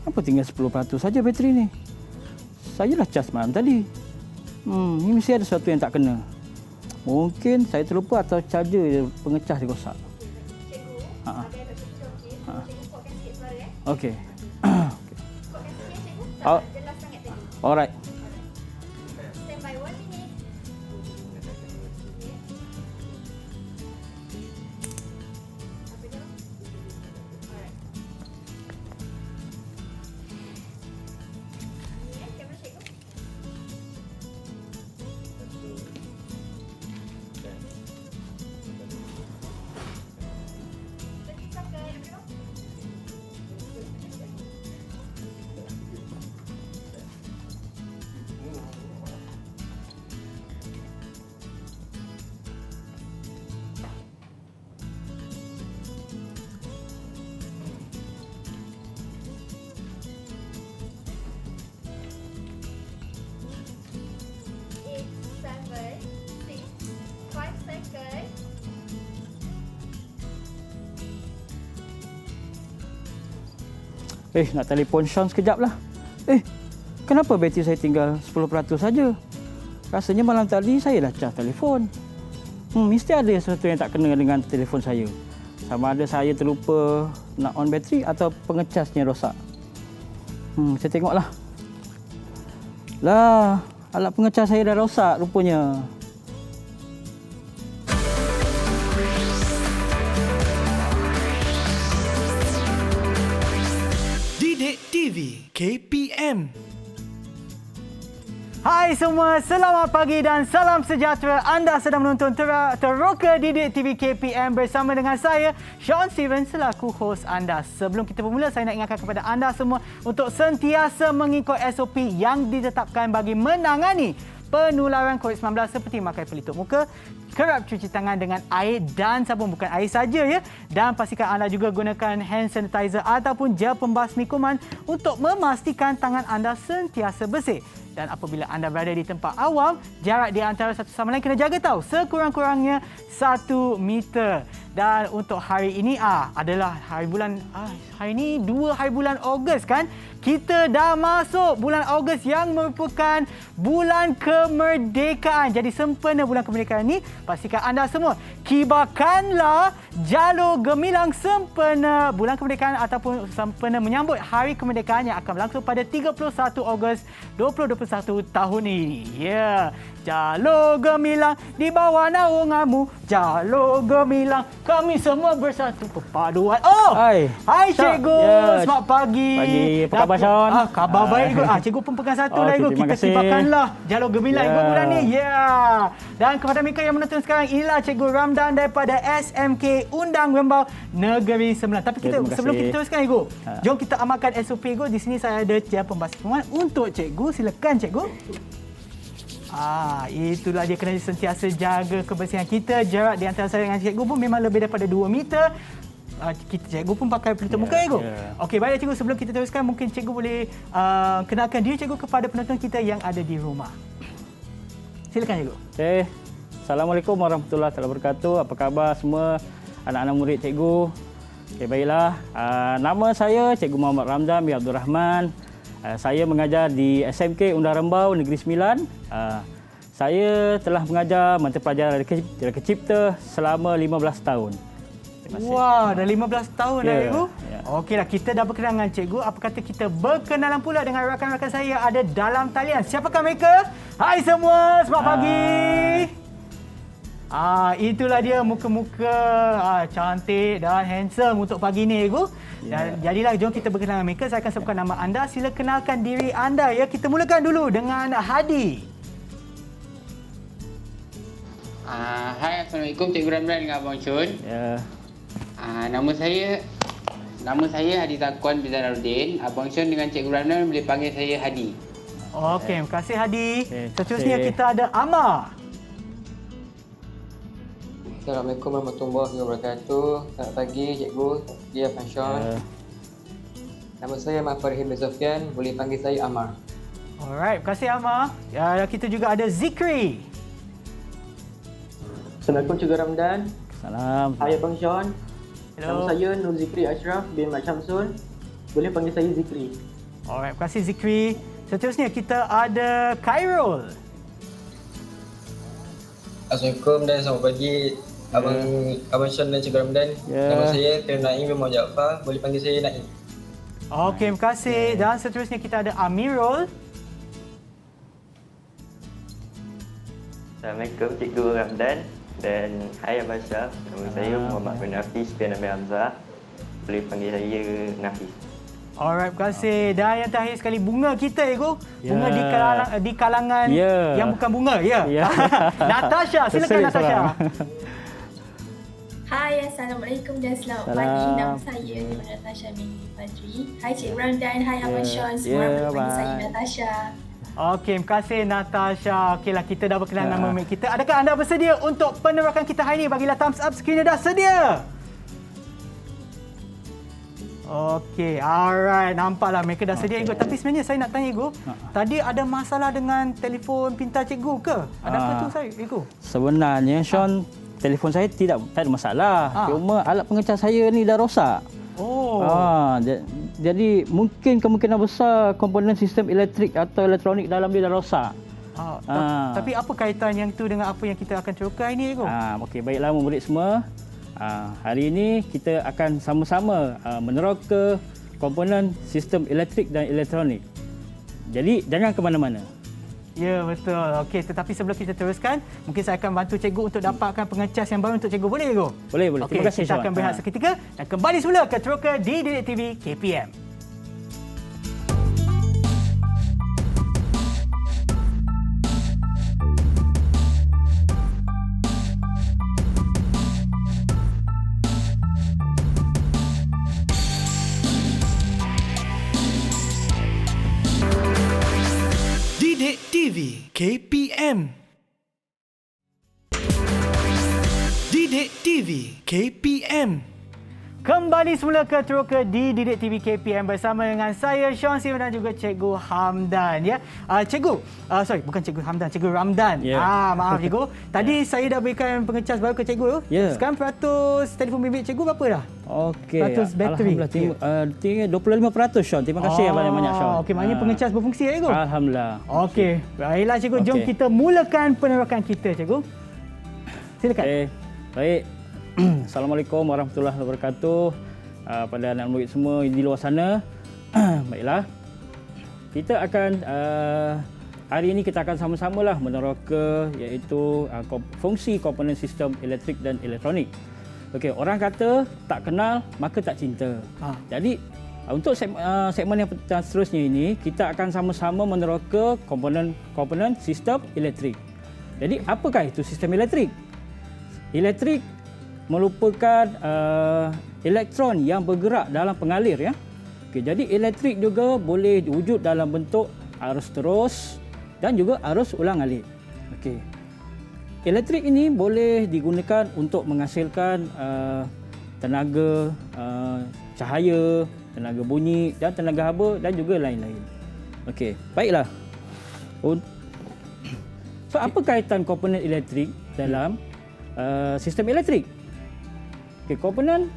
Apa tinggal 10% saja bateri ni? Saya dah cas malam tadi. Ni mesti ada sesuatu yang tak kena. Mungkin saya terlupa atau charger pengecas dia rosak. Okey. Alright. Nak telefon Sean sekejap lah. Kenapa bateri saya tinggal 10% saja? Rasanya malam tadi saya dah cas telefon. Mesti ada sesuatu yang tak kena dengan telefon saya. Sama ada saya terlupa nak on bateri atau pengecasnya rosak. Saya tengoklah. Lah, alat pengecas saya dah rosak rupanya. TV KPM. Hai semua, selamat pagi dan salam sejahtera. Anda sedang menonton Teroka Didik TV KPM bersama dengan saya, Sean Steven, selaku hos anda. Sebelum kita bermula, saya nak ingatkan kepada anda semua untuk sentiasa mengikut SOP yang ditetapkan bagi menangani penularan COVID-19 seperti memakai pelitup muka, kerap cuci tangan dengan air dan sabun, bukan air saja ya. Dan pastikan anda juga gunakan hand sanitizer ataupun gel pembasmi kuman untuk memastikan tangan anda sentiasa bersih. Dan apabila anda berada di tempat awam, jarak di antara satu sama lain kena jaga tahu, sekurang-kurangnya 1 meter. Dan untuk hari ini adalah hari ini 2 hari bulan Ogos kan? Kita dah masuk bulan Ogos yang merupakan bulan kemerdekaan. Jadi sempena bulan kemerdekaan ini, pastikan anda semua kibarkanlah jalur gemilang sempena bulan kemerdekaan ataupun sempena menyambut hari kemerdekaan yang akan berlangsung pada 31 Ogos 2021 tahun ini. Ya, jalur gemilang di bawah naunganmu, jalur gemilang kami semua bersatu perpaduan. Hai cikgu, selamat pagi. Apa khabar Sean? Khabar baik cikgu. Cikgu pun pegang satu lah cikgu. Kita kibarkanlah jalur gemilang bulan ni. Dan kepada mereka yang menonton sekarang, inilah Cikgu Ramdan daripada SMK Undang Rembau Negeri Sembilan. Tapi sebelum kita teruskan cikgu, jom kita amalkan SOP cikgu. Di sini saya ada gel pembasuh kuman untuk cikgu. Silakan cikgu. Itulah dia, kena sentiasa jaga kebersihan kita. Jarak di antara saya dengan cikgu pun memang lebih daripada 2 meter. Cikgu pun pakai pelitup muka cikgu. Okey, baik cikgu, sebelum kita teruskan, mungkin cikgu boleh kenalkan diri cikgu kepada penonton kita yang ada di rumah. Silakan cikgu. Assalamualaikum warahmatullahi wabarakatuh. Apa khabar semua anak-anak murid cikgu? Baiklah. Nama saya Cikgu Muhammad Ramdan bin Abdul Rahman. Saya mengajar di SMK Undang Rembau Negeri Sembilan. Saya telah mengajar mata pelajaran Reka Cipta selama 15 tahun. Wah, dah 15 tahun dah cikgu. Okeylah, kita dah berkenalan dengan cikgu. Apa kata kita berkenalan pula dengan rakan-rakan saya yang ada dalam talian. Siapakah mereka? Hai semua, selamat pagi. Itulah dia muka-muka cantik dan handsome untuk pagi ni cikgu. Dan jadilah, jom kita berkenalan dengan mereka. Saya akan sebutkan nama anda. Sila kenalkan diri anda ya. Kita mulakan dulu dengan Hadi. Hai, Assalamualaikum Cikgu Ramdan dengan Abang Chun. Nama saya Hadi Takuan bin Zainuddin. Abang Chun dengan Cikgu Ramdan boleh panggil saya Hadi. Okey, terima kasih Hadi. Seterusnya kita ada Amar. Assalamualaikum warahmatullahi wabarakatuh. Selamat pagi cikgu, dia Abang Sean. Nama saya Ahmad Farhim bin Sofian, boleh panggil saya Amar. Alright, terima kasih Amar. Kita juga ada Zikri. Assalamualaikum Cikgu Ramdan. Salam. Hai Abang Sean. Nama saya Nur Zikri Ashraf bin Mat Syamsul. Boleh panggil saya Zikri. Alright, terima kasih Zikri. Seterusnya kita ada Khairul. Assalamualaikum dan selamat pagi Abang Sean dan Cikgu Ramdan. Nama saya Tuan Naim bin Muhammad Jaafar. Boleh panggil saya Naim. Okey, terima kasih. Dan seterusnya kita ada Amirul. Assalamualaikum Cikgu Ramdan dan hai Abang Syaf. Nama saya Muhammad bin Hafiz bin Nabi Hamzah. Boleh panggil saya Nafis. Alright, terima kasih. Dan yang terakhir sekali bunga kita, Ego. Bunga di kalangan yang bukan bunga, ya. Natasha, silakan Natasha. Hai, Assalamualaikum dan selamat pagi. Nama saya Natasha binti Fadri. Hai Cik Ramdan, hai Abang Sean. Semua boleh panggil saya Natasha. Okey, terima kasih Natasha. Okeylah, kita dah berkenalan nama mic kita. Adakah anda bersedia untuk penerakan kita hari ini? Bagilah thumbs up skrinnya dah sedia. Okey, alright. Nampaklah mereka dah sedia, Ego. Tapi sebenarnya saya nak tanya, Ego. Tadi ada masalah dengan telefon pintar cikgu ke? Adakah tu saya, Ego? Sebenarnya Sean, telefon saya tak ada masalah. Cuma alat pengecas saya ni dah rosak. Oh. Jadi mungkin kemungkinan besar komponen sistem elektrik atau elektronik dalam dia dah rosak. Tapi apa kaitan yang tu dengan apa yang kita akan teroka ini, Ego? Okey, baiklah murid semua. Hari ini kita akan sama-sama meneroka komponen sistem elektrik dan elektronik. Jadi jangan ke mana-mana. Ya, betul. Okey, tetapi sebelum kita teruskan, mungkin saya akan bantu cikgu untuk dapatkan pengecas yang baru untuk cikgu. Boleh, Ego? Boleh. Okay, Terima kasih, kita akan berehat seketika dan kembali semula ke Teroka di Didik TV KPM. Didik TV KPM. Didik TV KPM. Kembali semula ke Teroka di Didik TV KPM bersama dengan saya Sean Sivan dan juga Cikgu Hamdan, ya. Cikgu, bukan Cikgu Hamdan, Cikgu Ramdan. Maaf Cikgu. Tadi saya dah berikan pengecas baru ke Cikgu. Sekarang peratus telefon bimbit Cikgu berapa dah? Okey. Peratus bateri. Alhamdulillah 25% Sean. Terima kasih banyak-banyak Sean. Okey, maknanya pengecas berfungsi, ya, Cikgu? Alhamdulillah. Okey. Baiklah Cikgu, jom kita mulakan penerokan kita, Cikgu. Silakan. Baik. Assalamualaikum warahmatullahi wabarakatuh. Pada anak murid semua di luar sana. Baiklah. Kita akan hari ini kita akan sama-samalah meneroka iaitu fungsi komponen sistem elektrik dan elektronik. Okey, orang kata tak kenal maka tak cinta. Jadi untuk segmen yang seterusnya ini kita akan sama-sama meneroka komponen sistem elektrik. Jadi apakah itu sistem elektrik? Elektrik merupakan elektron yang bergerak dalam pengalir, ya. Okey, jadi elektrik juga boleh wujud dalam bentuk arus terus dan juga arus ulang-alik. Okey. Elektrik ini boleh digunakan untuk menghasilkan tenaga cahaya, tenaga bunyi dan tenaga haba dan juga lain-lain. Okey, baiklah. So apa kaitan komponen elektrik dalam sistem elektrik? Okay, komponen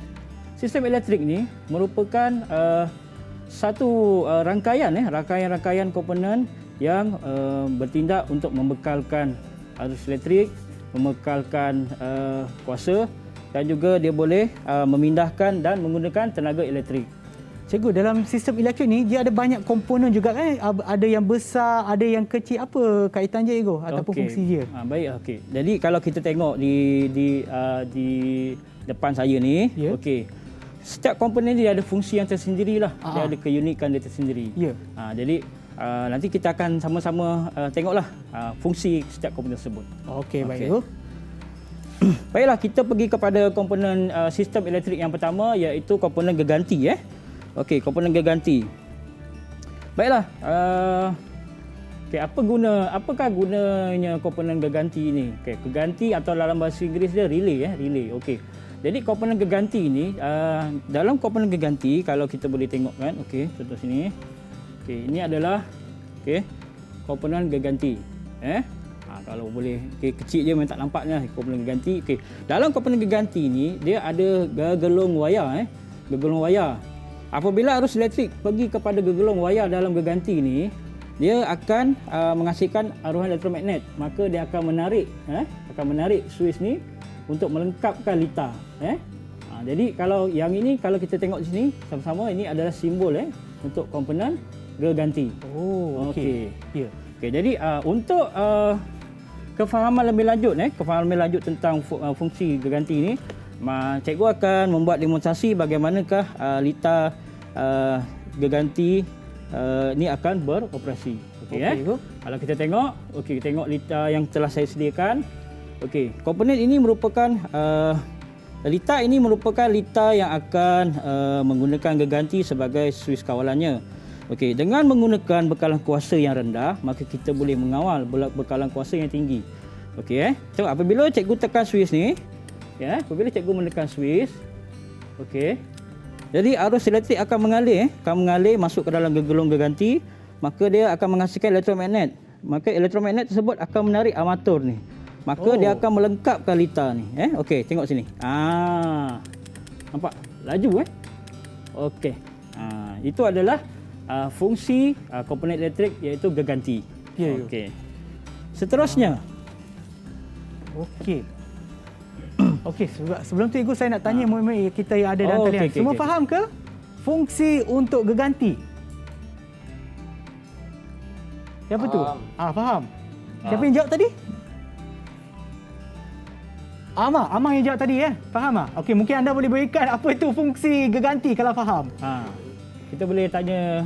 sistem elektrik ni merupakan satu rangkaian komponen yang bertindak untuk membekalkan arus elektrik, membekalkan kuasa dan juga dia boleh memindahkan dan menggunakan tenaga elektrik. Cikgu, dalam sistem elektrik ni dia ada banyak komponen juga, kan? Ada yang besar, ada yang kecil. Apa kaitan dia, Ego, ataupun fungsi dia? Baik, okey. Jadi kalau kita tengok di depan saya ni, okey. Setiap komponen dia ada fungsi yang tersendirilah. Dia ada keunikan dia tersendiri. Jadi nanti kita akan sama-sama tengoklah fungsi setiap komponen tersebut. Okey, baik, Ego. Baiklah, kita pergi kepada komponen sistem elektrik yang pertama iaitu komponen geganti, Okey, komponen geganti. Baiklah, apakah gunanya komponen geganti ini? Okey, geganti atau dalam bahasa Inggeris dia relay, Okey. Jadi komponen geganti ini dalam komponen geganti kalau kita boleh tengok, kan, okey, contoh sini. Okey, ini adalah komponen geganti. Kalau boleh kecil je memang tak nampaknya komponen geganti. Okey. Dalam komponen geganti ni dia ada gegelung wayar gegelung wayar. Apabila arus elektrik pergi kepada gegelung wayar dalam geganti ni, dia akan menghasilkan aruhan elektromagnet. Maka dia akan menarik switch ni untuk melengkapkan litar. Jadi kalau yang ini kalau kita tengok di sini sama-sama, ini adalah simbol untuk komponen geganti. Oh, okey. Ya. Okey, jadi untuk kefahaman lebih lanjut tentang fungsi geganti ni, cikgu akan membuat demonstrasi bagaimanakah litar geganti ni akan beroperasi. Okey, kalau kita tengok, tengok litar yang telah saya sediakan. Okey, komponen ini merupakan litar yang akan menggunakan geganti sebagai switch kawalannya. Okey, dengan menggunakan bekalan kuasa yang rendah, maka kita boleh mengawal bekalan kuasa yang tinggi. Okey, tengok apabila cikgu tekan switch ni, apabila cikgu menekan switch, okey, jadi arus elektrik akan mengalir masuk ke dalam gegelung geganti, maka dia akan menghasilkan elektromagnet. Maka elektromagnet tersebut akan menarik armatur ni. Maka dia akan melengkapkan litar ni. Okey, tengok sini. Nampak? Laju Okey. Itu adalah fungsi komponen elektrik iaitu geganti. Okey. Seterusnya. Okey. Okey, sebelum tu Cikgu saya nak tanya murid-murid kita yang ada dalam talian. Semua faham ke fungsi untuk geganti? Siapa tu? Faham. Siapa yang jawab tadi? Amar yang jawab tadi Faham Okey, mungkin anda boleh berikan apa itu fungsi geganti kalau faham. Kita boleh tanya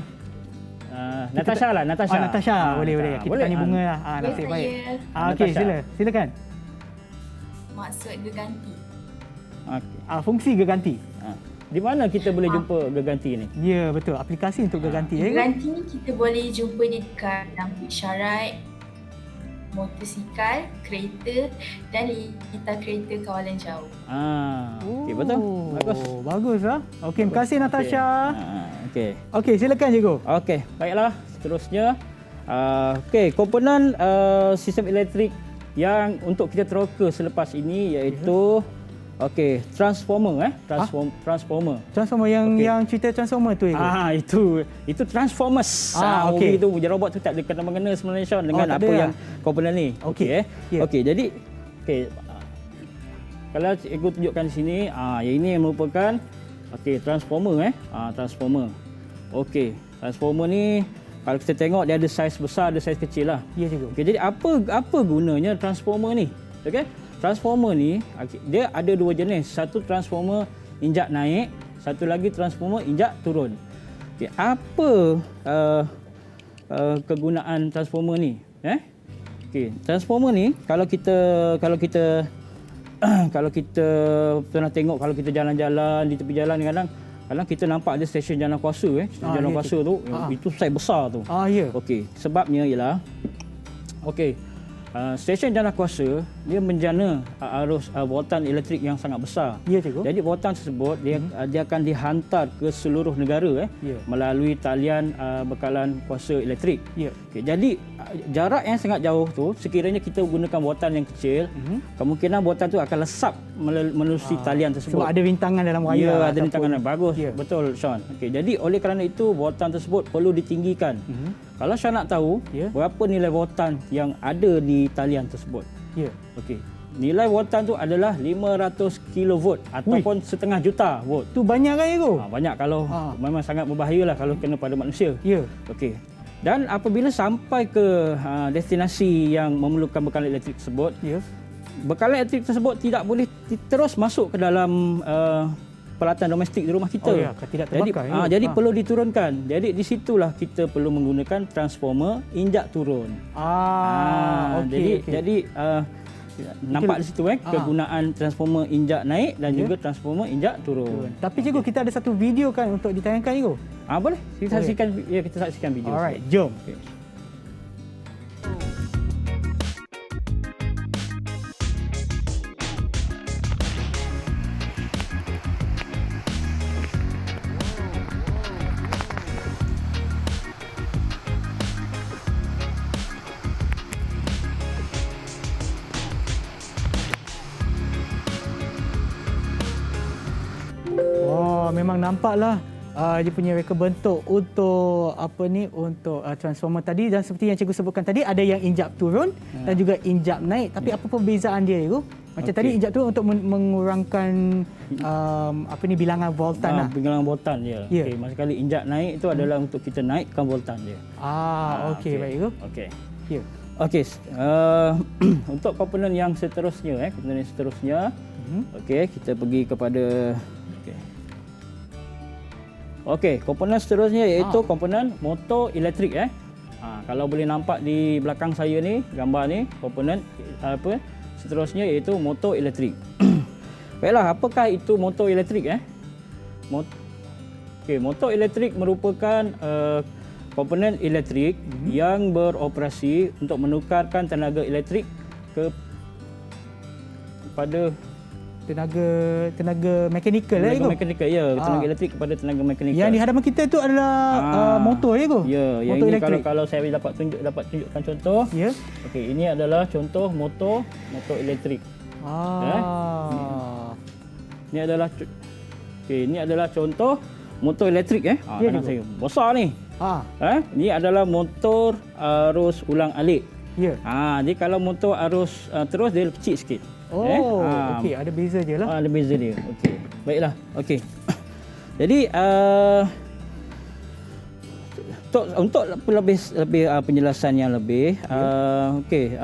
Natasha lah, Natasha. Boleh. Kita tanya Bunga lah. Nasib baik. Okey, silakan. Maksud geganti. Fungsi geganti. Di mana kita boleh jumpa geganti ni? Ya, betul. Aplikasi untuk geganti. Geganti ni kita boleh jumpa dia dekat lampu isyarat, motosikal, kereta dan litar kereta kawalan jauh. Okey, betul. Bagus Okey, terima kasih Natasha. Okey, silakan cikgu. Okey, baiklah. Seterusnya komponen sistem elektrik yang untuk kita teroka selepas ini iaitu transformer Transformer yang cerita transformer tu itu Transformers. Itu robot tu tak ada kena-mengena sebenarnya Sean dengan apa yang komponen ni. Jadi kalau cikgu tunjukkan di sini, yang ini yang merupakan transformer transformer. Transformer ni kalau kita tengok dia ada saiz besar, ada saiz kecil lah. Ya cikgu. Jadi apa gunanya transformer ni? Transformer ni dia ada dua jenis. Satu transformer injak naik, satu lagi transformer injak turun. Apa kegunaan transformer ni? Transformer ni kalau kita pernah tengok, kalau kita jalan-jalan di tepi jalan, kadang kita nampak ada stesen jalan kuasa jalan kuasa tu itu saiz besar tu. Sebabnya ialah stesen jalan kuasa dia menjana arus voltan elektrik yang sangat besar. Ya cikgu. Jadi voltan tersebut dia akan dihantar ke seluruh negara melalui talian bekalan kuasa elektrik. Jadi jarak yang sangat jauh tu, sekiranya kita gunakan voltan yang kecil, kemungkinan voltan tu akan lesap menerusi talian tersebut. Sebab ada rintangan dalam wayar. Ya, ada rintangan. Bagus. Betul Sean. Jadi oleh kerana itu voltan tersebut perlu ditinggikan. Kalau Sean nak tahu berapa nilai voltan yang ada di talian tersebut. Nilai voltan tu adalah 500 kV ataupun setengah juta volt. Tu banyak kan cikgu? Banyak, kalau memang sangat berbahayalah kalau kena pada manusia. Dan apabila sampai ke destinasi yang memerlukan bekalan elektrik tersebut, bekalan elektrik tersebut tidak boleh terus masuk ke dalam peralatan domestik di rumah kita. Tidak terbakar. Jadi perlu diturunkan. Jadi di situlah kita perlu menggunakan transformer injak turun. Jadi nampak di situ kegunaan transformer injak naik dan juga transformer injak turun. Tapi cikgu, kita ada satu video kan untuk ditayangkan cikgu? Boleh. Kita saksikan video. Alright, jom. memang nampaklah dia punya reka bentuk untuk untuk transformer tadi, dan seperti yang cikgu sebutkan tadi ada yang injap turun dan juga injap naik. Tapi apa perbezaan dia cikgu? Macam tadi injap turun untuk mengurangkan bilangan voltan lah. Bilangan voltan dia. Ya. Okey, masa kali injak naik itu adalah untuk kita naikkan voltan dia. Okey, baik cikgu. Okey. Ya. Okey, untuk komponen yang seterusnya komponen yang seterusnya. Okey, kita pergi kepada Okey, komponen seterusnya iaitu komponen motor elektrik kalau boleh nampak di belakang saya ni, gambar ni, komponen seterusnya iaitu motor elektrik. Baiklah, apakah itu motor elektrik Okey, motor elektrik merupakan komponen elektrik yang beroperasi untuk menukarkan tenaga elektrik kepada tenaga mekanikal tenaga mekanikal, tenaga elektrik kepada tenaga mekanikal. Yang di hadapan kita tu adalah motor cikgu. Ya, yang motor ini elektrik. kalau saya dapat tunjukkan contoh. Ya. Okey, ini adalah contoh motor elektrik. Ini adalah ini adalah contoh motor elektrik Ya, kanan saya. Besar ni. Ini adalah motor arus ulang alik. Ya. Jadi kalau motor arus terus dia kecil sikit. Okey, ada beza je lah. Ada beza dia. Okey. Baiklah. Okey. Jadi untuk lebih penjelasan yang lebih okey,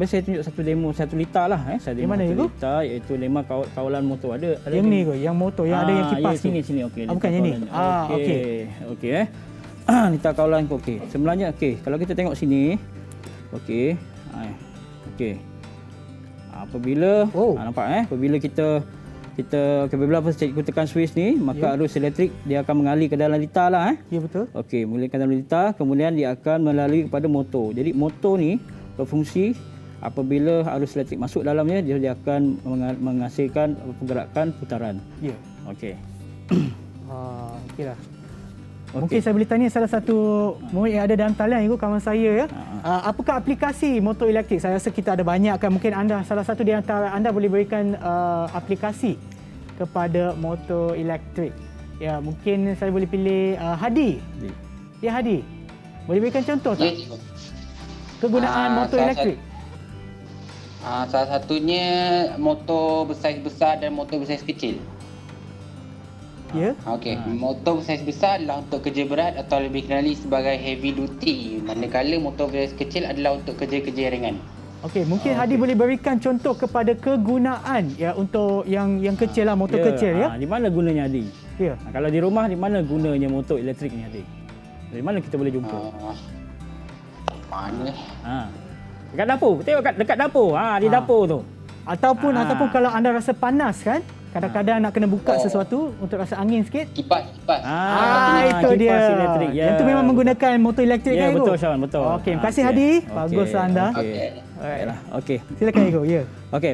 saya tunjuk satu demo 1 liter lah saya demo mana 1 itu? liter, iaitu demo kawalan motor ada Yang ni ke? Yang motor yang ada yang kipas tu. sini okey. Bukan yang ni. Okey. Okey liter kawalan okey. Sebenarnya okey, kalau kita tengok sini okey. Okey. Apabila nampak apabila kita apabila cikgu tekan switch ni, maka arus elektrik dia akan mengalir ke dalam liter lah Ya, betul. Okey, mengalir ke dalam liter, kemudian dia akan melalui kepada motor. Jadi motor ni berfungsi apabila arus elektrik masuk dalamnya, dia akan menghasilkan pergerakan putaran. Ya. Okey. Okeylah. Mungkin saya boleh tanya salah satu murid yang ada dalam talian itu, kawan saya ya. Apakah aplikasi motor elektrik? Saya rasa kita ada banyak kan. Mungkin anda salah satu di antara anda boleh berikan aplikasi kepada motor elektrik. Ya, mungkin saya boleh pilih Hadi. Ya, Hadi. Boleh berikan contoh tak? Kegunaan motor elektrik. Salah satunya motor bersaiz besar dan motor bersaiz kecil. Ya. Okey, motor bersaiz besar adalah untuk kerja berat atau lebih kenali sebagai heavy duty, manakala motor bersaiz kecil adalah untuk kerja-kerja ringan. Okey, mungkin Hadi boleh berikan contoh kepada kegunaan ya untuk yang kecil lah, motor kecil ya. Di mana gunanya Hadi? Ya. Kalau di rumah, di mana gunanya motor elektrik ni Hadi? Dari mana kita boleh jumpa? Mana? Dekat dapur. Tengok dekat dapur. Di dapur tu. Ataupun kalau anda rasa panas kan, kadang-kadang nak kena buka sesuatu untuk rasa angin sikit. Kipas. Itu dia. Kipas elektrik. Ya. Yang tu memang menggunakan motor elektrik kan, betul Igu? Sean, betul. Okey, terima kasih Hadi. Baguslah anda. Baiklah. Okey. Silakan Igu, ya. Okey.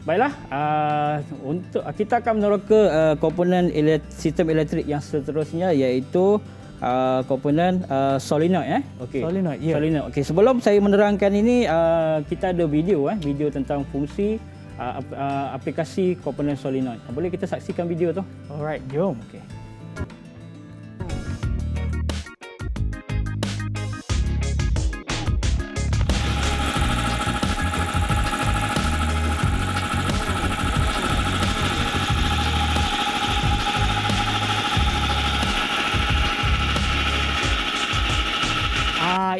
Baiklah, untuk kita akan meneroka komponen sistem elektrik yang seterusnya, iaitu komponen solenoid Okey. Solenoid, ya. Solenoid. Okey, sebelum saya menerangkan ini, kita ada video tentang fungsi aplikasi komponen solenoid. Boleh kita saksikan video tu? Alright, jom. Okey.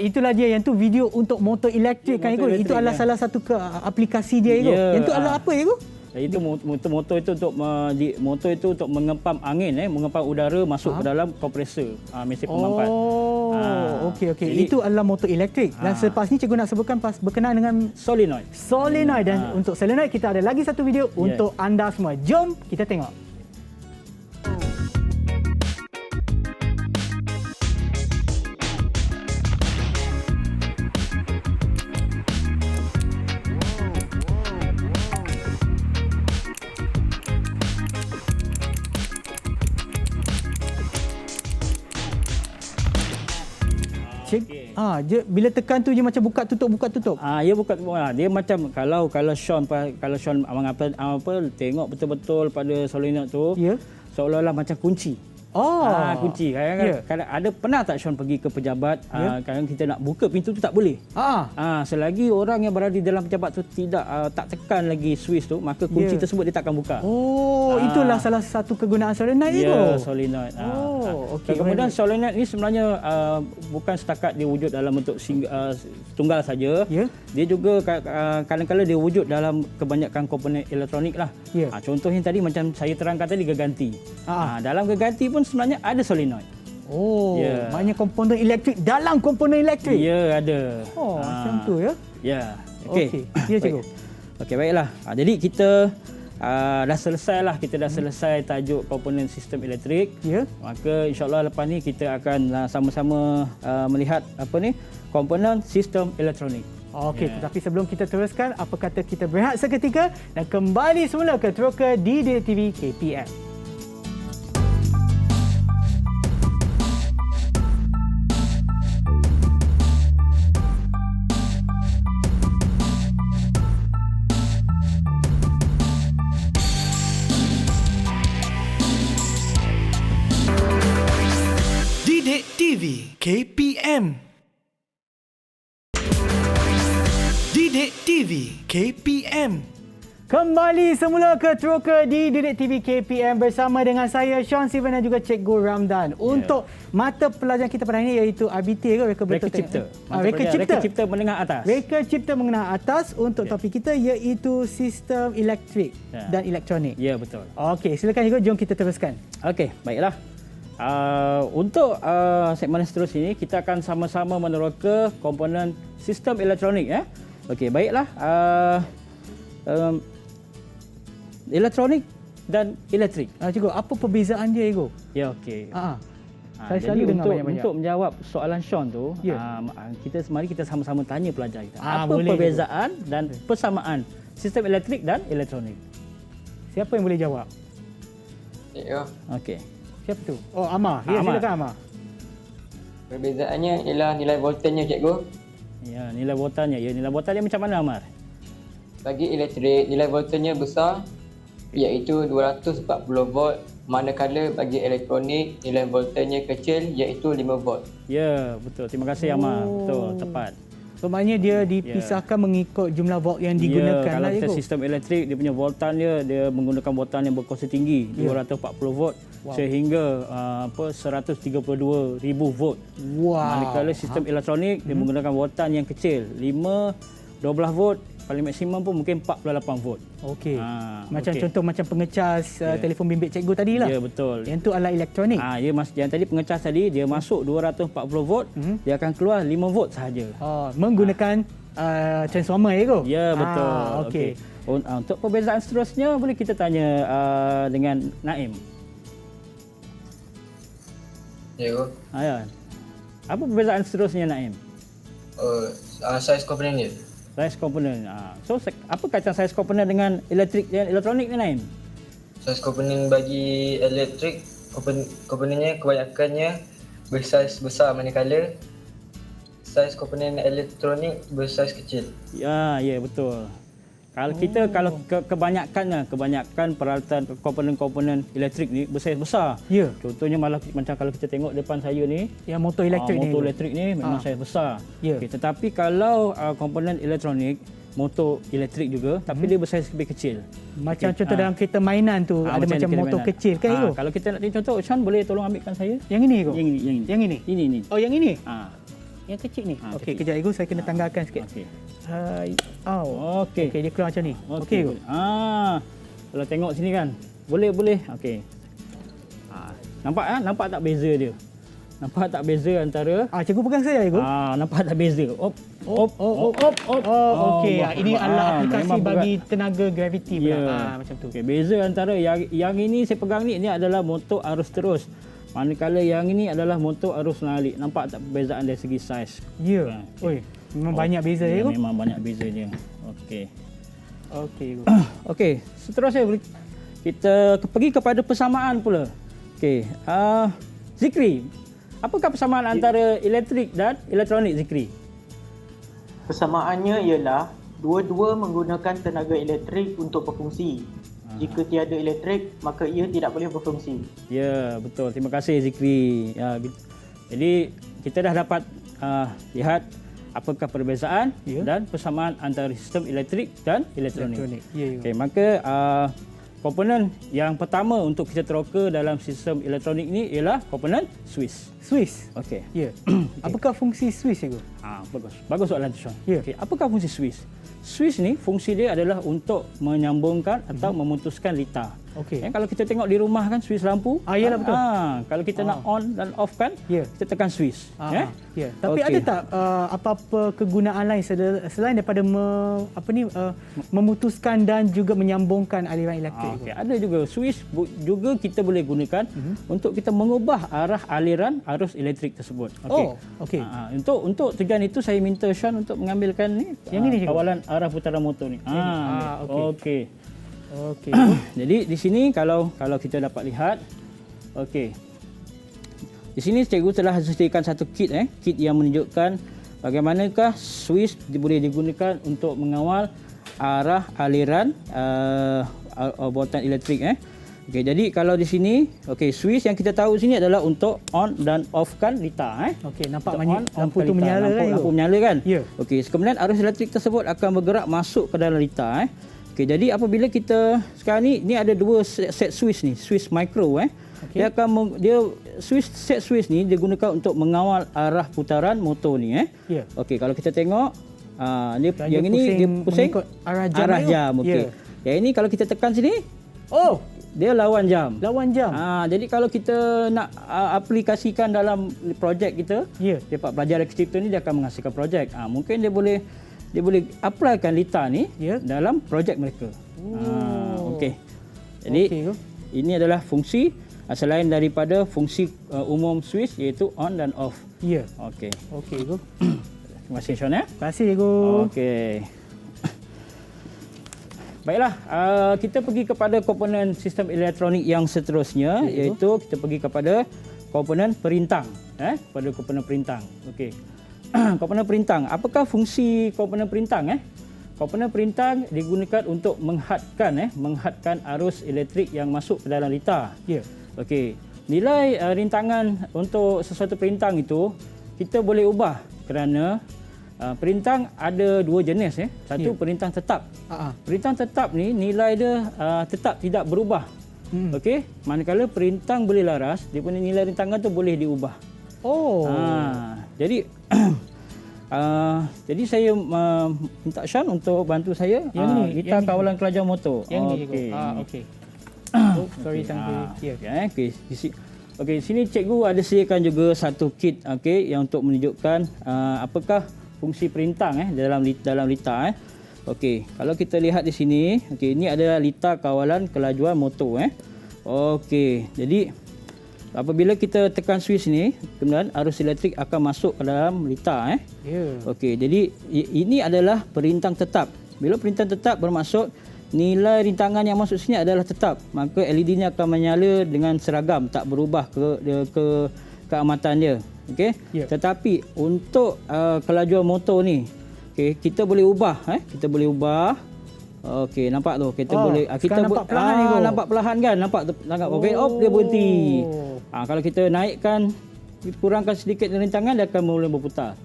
Itulah dia, yang tu video untuk motor elektrik kan Igu. Itu adalah salah satu aplikasi dia Igu. Yang tu adalah apa Igu? Itu motor itu untuk mengempam angin, mengempam udara masuk ke dalam kompresor, mesin pemampat. Okey. Itu adalah motor elektrik. Dan selepas ni cikgu nak sebutkan berkenaan dengan solenoid. Dan untuk solenoid kita ada lagi satu video untuk anda semua. Jom kita tengok. Bila tekan tu dia macam buka tutup. Dia buka dia macam kalau Sean abang apa tengok betul-betul pada solenoid tu, seolah-olah macam kunci. Kunci. Kadang ada pernah tak Sean pergi ke pejabat, kadang kita nak buka pintu tu tak boleh. Selagi orang yang berada di dalam pejabat tu tak tekan lagi switch tu, maka kunci tersebut dia takkan buka. Itulah salah satu kegunaan solenoid itu. Ya, solenoid. Kemudian solenoid ni sebenarnya bukan setakat dia wujud dalam bentuk tunggal saja. Dia juga kadang-kadang dia wujud dalam kebanyakan komponen elektronik lah. Contohnya tadi macam saya terangkan tadi, geganti. Dalam geganti pun sebenarnya ada solenoid. Maknanya komponen elektrik dalam komponen elektrik. Ya, ada. Macam tu ya. Ya. Okey. Ya, cikgu. Okey, baiklah. Jadi kita dah selesai tajuk komponen sistem elektrik. Maka insya-Allah lepas ni kita akan sama-sama melihat komponen sistem elektronik. Tetapi sebelum kita teruskan, apa kata kita berehat seketika dan kembali semula ke Teroka di Didik TV KPM. Didik TV KPM. Didik TV KPM. Kembali semula ke Teroka di Didik TV KPM bersama dengan saya Sean Steven dan juga Cikgu Ramdan. Untuk mata pelajaran kita pada hari ini iaitu RBT ke Reka Cipta. Reka Cipta menengah atas. Reka Cipta menengah atas untuk topik kita iaitu sistem elektrik dan elektronik. Ya, betul. Okey, silakan cikgu, jom kita teruskan. Okey, baiklah. Untuk segmen seterusnya ini kita akan sama-sama meneroka komponen sistem elektronik ya. Okey, baiklah. Elektronik dan elektrik. Cikgu, apa perbezaan dia, cikgu? Ya, okey. Saya selalu dengar banyak-banyak. Untuk menjawab soalan Sean tu, mari kita sama-sama tanya pelajar kita. Apa boleh, perbezaan dan persamaan sistem elektrik dan elektronik? Siapa yang boleh jawab? Okey. Siapa tu? Amar. Ya, silakan Amar. Perbezaannya ialah nilai voltanya, cikgu. Ya, nilai voltanya. Ya, nilai voltanya macam mana, Amar? Bagi elektrik, nilai voltanya besar iaitu 240 volt, manakala bagi elektronik nilai voltanya kecil iaitu 5 volt. Ya, betul. Terima kasih Amar. Betul, tepat. So maknanya dia dipisahkan mengikut jumlah volt yang digunakan. Kalau kita sistem elektrik, dia punya voltan dia menggunakan voltan yang berkuasa tinggi, 240 volt sehingga 132,000 volt. Manakala sistem elektronik dia menggunakan voltan yang kecil, 12 volt, paling maksimum pun mungkin 48 volt. Okey. Macam contoh macam pengecas telefon bimbit cikgu tadilah. Ya, betul. Yang tu alat elektronik. Yang tadi pengecas tadi dia masuk 240 volt, dia akan keluar 5 volt sahaja. Menggunakan transformer ya, cikgu? Ya, betul. Okey. Untuk perbezaan seterusnya boleh kita tanya dengan Naim. Ya, cikgu. Apa perbezaan seterusnya, Naim? Saiz komponen dia. Saiz komponen. So, apa kaitan saiz komponen dengan elektrik dan elektronik ni, Naim? Saiz komponen bagi elektrik, komponennya kebanyakannya bersaiz besar, manakala saiz komponen elektronik bersaiz kecil. Ya, betul. Kalau kita kebanyakan peralatan komponen-komponen elektrik ni bersaiz besar. Ya. Contohnya macam kalau kita tengok depan saya ni, yang motor elektrik ni. Motor elektrik ni memang saiz besar. Ya. Tetapi kalau komponen elektronik, motor elektrik juga, tapi dia bersaiz lebih kecil. Macam contoh dalam kereta mainan tu ada macam motor mainan kecil kan, cikgu? Kalau kita nak tengok contoh, Sean boleh tolong ambilkan saya? Yang ini, cikgu? Yang ini. Ini. Oh, yang ini? Yang kecil ni. Okey, kejap cikgu, saya kena tanggalkan sikit. Okey. Okey, dia keluar macam ni. Okey, cikgu. Kalau tengok sini kan. Boleh. Okey. Nampak tak beza dia? Nampak tak beza antara Cikgu pegang saya, cikgu. Nampak tak beza? Okey. Ini adalah aplikasi bagi tenaga graviti pula. Macam tu. Okey, beza antara yang ini saya pegang ni adalah motor arus terus. Manakala yang ini adalah motor arus mengalir. Nampak tak perbezaan dari segi saiz? Ya. Memang banyak beza ya, cikgu? Memang banyak bezanya. Okey. Okey, cikgu. Okey, seterusnya kita pergi kepada persamaan pula. Okey, Zikri, Apakah persamaan antara elektrik dan elektronik, Zikri? Persamaannya ialah dua-dua menggunakan tenaga elektrik untuk berfungsi. Jika tiada elektrik, maka ia tidak boleh berfungsi. Ya, betul. Terima kasih, Zikri. Ya, jadi kita dah dapat lihat apakah perbezaan dan persamaan antara sistem elektrik dan elektronik. Okey, maka komponen yang pertama untuk kita teroka dalam sistem elektronik ini ialah komponen Swiss. Swiss. Okey. Ya. Apakah fungsi Swiss, cikgu? Bagus. Bagus soalan tu, Sean. Ya. Okey, apakah fungsi Swiss? Swiss ni fungsi dia adalah untuk menyambungkan atau memutuskan litar. Okey. Kalau kita tengok di rumah kan Swiss lampu. Iyalah betul. Kalau kita nak on dan off kan, kita tekan Swiss. Ya. Tapi ada tak apa-apa kegunaan lain selain daripada memutuskan dan juga menyambungkan aliran elektrik? Okey, ada juga Swiss juga kita boleh gunakan untuk kita mengubah arah aliran arus elektrik tersebut. Okey. Untuk tujuan itu saya minta Sean untuk mengambilkan ni yang ini kawalan arah putaran motor ni. Okey. Okey. Jadi di sini kalau kita dapat lihat, okey. Di sini cikgu telah sediakan satu kit kit yang menunjukkan bagaimanakah Swiss boleh digunakan untuk mengawal arah aliran voltan elektrik Okey, jadi kalau di sini, Swiss yang kita tahu sini adalah untuk on dan off kan litar Okey, nampak lampu tu menyala kan? Lampu menyala kan? Ya. Okey, kemudian arus elektrik tersebut akan bergerak masuk ke dalam litar Okey, jadi apabila kita sekarang ni ada dua set Swiss ni, Swiss micro Dia akan set Swiss ni digunakan untuk mengawal arah putaran motor ni Ya. Okey, kalau kita tengok yang ini dia pusing arah jam okey. Yang ini kalau kita tekan sini, dia lawan jam. Jadi kalau kita nak aplikasikan dalam projek kita, dapat pelajar elektrik ni dia akan menghasilkan projek. Mungkin dia boleh applykan litar ni dalam projek mereka. Okey. Jadi ini adalah fungsi selain daripada fungsi umum Swiss iaitu on dan off. Ya. Okey. Okey, Cikgu. Terima kasih Sean Terima kasih, Cikgu. Okey. Baiklah, kita pergi kepada komponen sistem elektronik yang seterusnya iaitu kita pergi kepada komponen perintang. Pada komponen perintang. Okey. Komponen perintang. Apakah fungsi komponen perintang? Komponen perintang digunakan untuk menghadkan arus elektrik yang masuk ke dalam litar. Ya. Okey. Nilai rintangan untuk sesuatu perintang itu kita boleh ubah kerana perintang ada dua jenis Satu perintang tetap. Perintang tetap ni nilai dia tetap tidak berubah. Okey, manakala perintang boleh laras, dia punya nilai rintangan tu boleh diubah. Jadi jadi saya minta Sean untuk bantu saya litar kawalan kelajuan motor. Okey. Sorry Okey, sini cikgu ada sediakan juga satu kit yang untuk menunjukkan apakah fungsi perintang dalam litar. Okey, kalau kita lihat di sini, ini adalah litar kawalan kelajuan motor Okey, jadi apabila kita tekan Swiss ni, kemudian arus elektrik akan masuk ke dalam litar Okey, jadi ini adalah perintang tetap. Bila perintang tetap bermaksud nilai rintangan yang masuk sini adalah tetap, maka LED-nya akan menyala dengan seragam, tak berubah ke keamatan dia. Okey. Tetapi untuk kelajuan motor ni, kita boleh ubah kita boleh ubah. Okey, nampak tu. Kita boleh kita nampak perlahan ni. Nampak perlahan kan? Nampak okey, dia berhenti. Kalau kita naikkan, kurangkan sedikit rintangan, dia akan mula berputar.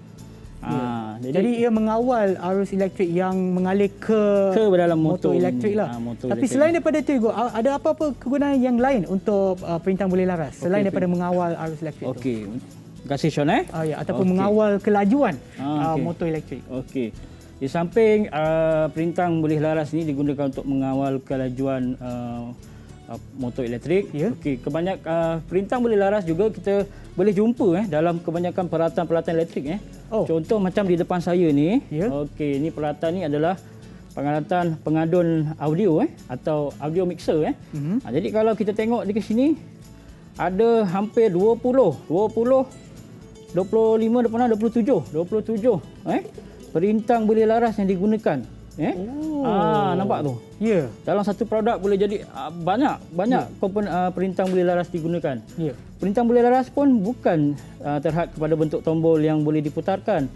Jadi ia mengawal arus elektrik yang mengalir ke dalam motor elektrik lah. Tapi selain daripada itu, ada apa-apa kegunaan yang lain untuk perintang boleh laras selain daripada mengawal arus elektrik tu? Okey. Terima kasih Sean ataupun mengawal kelajuan motor elektrik. Okey. Di samping perintang boleh laras ini digunakan untuk mengawal kelajuan motor elektrik. Okey, kebanyakan perintang boleh laras juga kita boleh jumpa dalam kebanyakan peralatan-peralatan elektrik Contoh macam di depan saya ni. Okey, ni peralatan ni adalah peralatan pengadun audio atau audio mixer Jadi kalau kita tengok di sini ada hampir 25 perintang boleh laras yang digunakan. Nampak tu? Dalam satu produk boleh jadi banyak komponen perintang boleh laras digunakan. perintah boleh laras pun bukan terhad kepada bentuk tombol yang boleh diputarkan.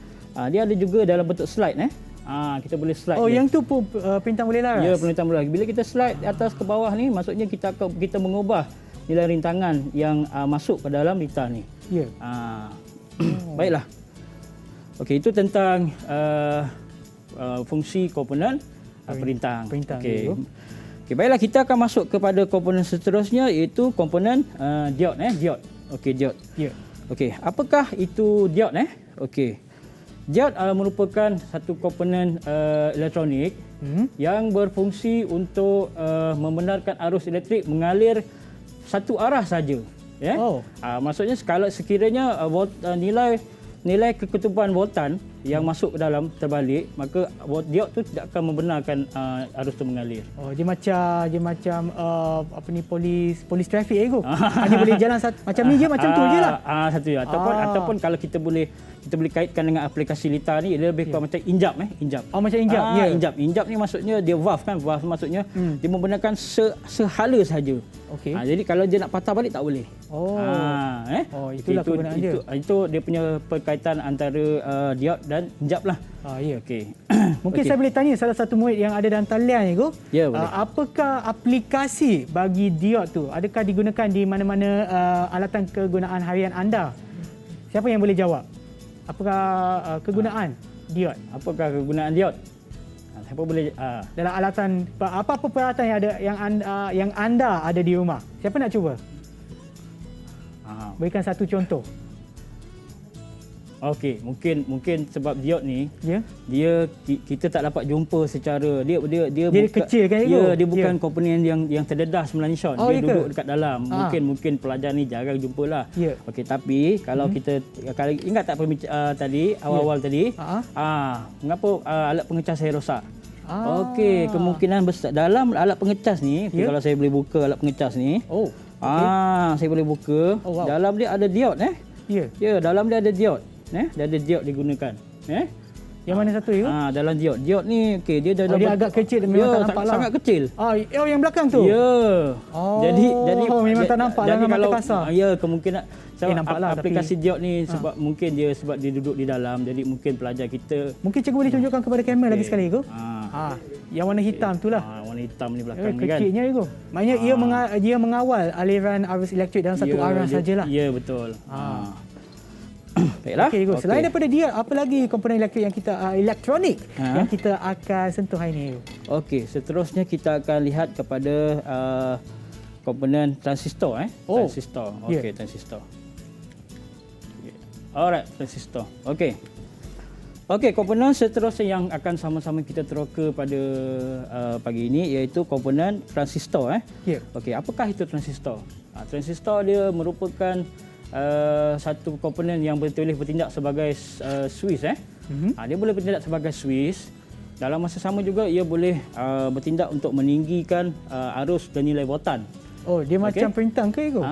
Dia ada juga dalam bentuk slide. Kita boleh slide. Oh, dia. yang tu pun perintah boleh laras? Ya, perintah boleh laras. Bila kita slide atas ke bawah ni, maksudnya kita mengubah nilai rintangan yang masuk ke dalam litar ni. Ya. Baiklah. Okey, itu tentang fungsi komponen perintah. Okey. Okey, baiklah, kita akan masuk kepada komponen seterusnya, iaitu komponen diod. Diod. Okey, diod. Ya. Okey, apakah itu diod? Okey. Diod merupakan satu komponen elektronik yang berfungsi untuk membenarkan arus elektrik mengalir satu arah saja. Ya. Maksudnya kalau sekiranya nilai keketupan voltan yang masuk ke dalam terbalik, maka diod tu tidak akan membenarkan arus tu mengalir. Oh, dia macam polis trafik Dia boleh jalan macam ni je, macam tu je lah. Satu je. Ataupun kalau kita boleh kaitkan dengan aplikasi litar ni, dia lebih kurang macam injap. Injap. Oh, macam injap. Ya. Injap ni maksudnya dia valve kan. Valve maksudnya dia membenarkan sehala sahaja. Okey. Jadi kalau dia nak patah balik tak boleh. Itulah kegunaan dia. Itu dia punya perkaitan antara diod dan injap lah. Ya. Okey. Mungkin saya boleh tanya salah satu murid yang ada dalam talian ni, Ya, boleh. Apakah aplikasi bagi diod tu? Adakah digunakan di mana-mana alatan kegunaan harian anda? Siapa yang boleh jawab? Apakah kegunaan diod? Apakah kegunaan diod? Siapa boleh dalam alatan apa-apa peralatan yang anda ada di rumah? Siapa nak cuba? Berikan satu contoh. Okey, mungkin sebab diod ni, kita tak dapat jumpa secara dia kecil kan itu? Dia bukan komponen yang terdedah sebenarnya, Sean. Dia duduk dekat dalam. Mungkin pelajar ni jarang jumpalah. Okey, tapi kalau kita ingat tak tadi awal-awal tadi, mengapa alat pengecas saya rosak? Okey, kemungkinan besar dalam alat pengecas ni, kalau saya boleh buka alat pengecas ni. Saya boleh buka. Dalam dia ada diod Ya, dalam dia ada diod. Dia ada diod digunakan. Yang mana satu itu? Dalam diod. Diod ni dia dalam dia agak kecil, memang tak nampak lah. Sangat kecil. Yang belakang tu. Ya. Jadi memang tak nampak lah dengan mata kasar. Ya, kemungkinan nampaklah, aplikasi diod ni sebab dia duduk di dalam, jadi mungkin pelajar kita. Mungkin cikgu boleh tunjukkan kepada kamera lagi sekali yang warna hitam tu lah. Warna hitam ni belakang ni kan. Kecilnya itu. Maknanya ia mengawal aliran arus elektrik dalam satu arah sajalah. Ya, betul. Baiklah. Okey, selain daripada diod, apa lagi komponen elektrik yang kita elektronik yang kita akan sentuh hari ini? Okey, seterusnya kita akan lihat kepada komponen transistor. Transistor. Okey, transistor. Alright, transistor. Okey. Komponen seterusnya yang akan sama-sama kita teroka pada pagi ini iaitu komponen transistor. Okey, apakah itu transistor? Transistor dia merupakan satu komponen yang boleh bertindak sebagai switch. Dia boleh bertindak sebagai switch. Dalam masa sama juga ia boleh bertindak untuk meninggikan arus dan nilai voltan. Dia macam perintang ke itu?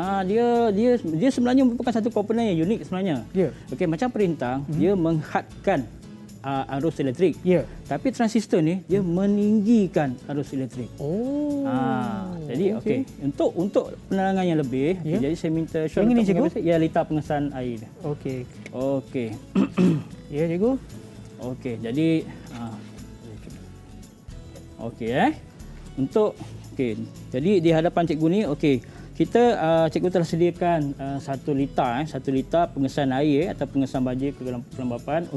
Dia sebenarnya merupakan satu komponen yang unik sebenarnya. Okey, macam perintang, dia menghadkan arus elektrik. Tapi transistor ni dia meninggikan arus elektrik. Jadi okey, untuk penerangan yang lebih, jadi saya minta Sean untuk litar pengesan air. Okey. Ya, cikgu. Okey, jadi jadi di hadapan cikgu ni, cikgu telah sediakan satu litar pengesan air atau pengesan baja ke dalam kelembapan.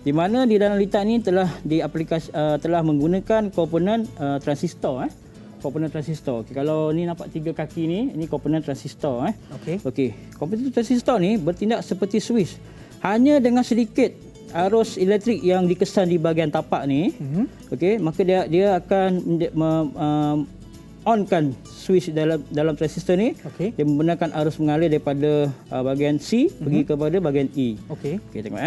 Di mana di dalam litar ini telah menggunakan komponen transistor. Komponen transistor. Kalau ni nampak 3 kaki ni, ini komponen transistor. Komponen transistor ni bertindak seperti switch. Hanya dengan sedikit arus elektrik yang dikesan di bahagian tapak ni, maka dia akan onkan switch dalam transistor ni. Dia membenarkan arus mengalir daripada bahagian C pergi kepada bahagian E. Tengok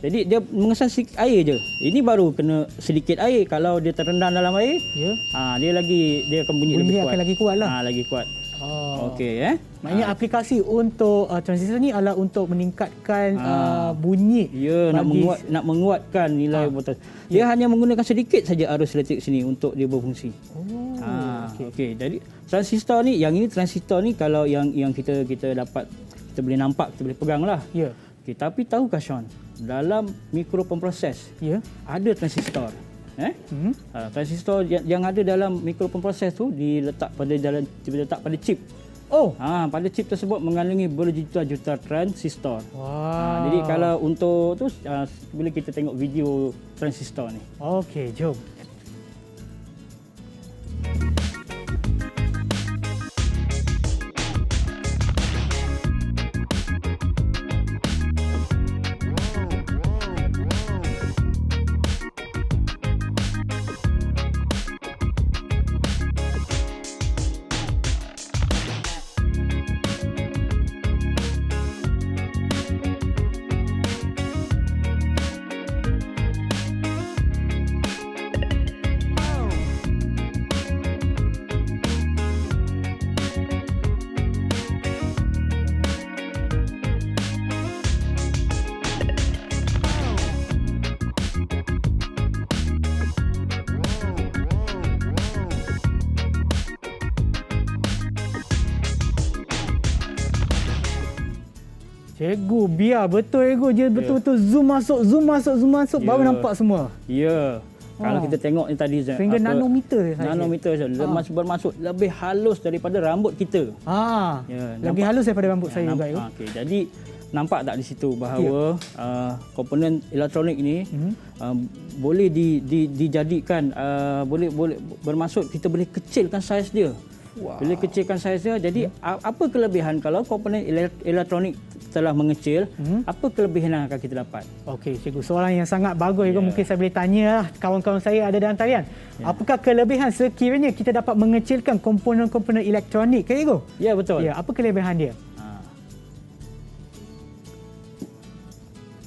Jadi dia mengesan sedikit air je. Ini baru kena sedikit air. Kalau dia terendam dalam air, dia akan bunyi lebih kuat. Akan lagi kuat lah. Lagi kuat. Maknanya aplikasi untuk transistor ni adalah untuk meningkatkan bunyi. Nak menguatkan nilai voltage. Dia hanya menggunakan sedikit saja arus elektrik sini untuk dia berfungsi. Okey, jadi transistor ni, yang ini transistor ni kalau yang kita dapat, kita boleh nampak, kita boleh pegang lah. Ya. Okey, tapi tahukah Sean, dalam mikroproses ada transistor. Transistor yang ada dalam mikroproses tu diletak pada chip. Oh, Pada chip tersebut mengandungi berjuta-juta transistor. wow. Jadi kalau untuk tu boleh kita tengok video transistor ni. Okey, jom. Cikgu, biar betul cikgu. Dia betul-betul zoom masuk, baru nampak semua. Ya. Kalau kita tengok ni tadi sehingga nanometer saja. Nanometer saja. Bermaksud lebih halus daripada rambut kita. Lebih halus daripada rambut saya juga. Okey, jadi nampak tak di situ bahawa komponen elektronik ni boleh dijadikan boleh bermaksud kita boleh kecilkan saiz dia. Boleh kecilkan saiz dia. Jadi apa kelebihan kalau komponen elektronik telah mengecil, apa kelebihan yang akan kita dapat? Okey, cikgu, soalan yang sangat bagus. Mungkin saya boleh tanya kawan-kawan saya ada dalam talian. Apakah kelebihan sekiranya kita dapat mengecilkan komponen-komponen elektronik, cikgu? Ya, betul. Ya, apa kelebihan dia?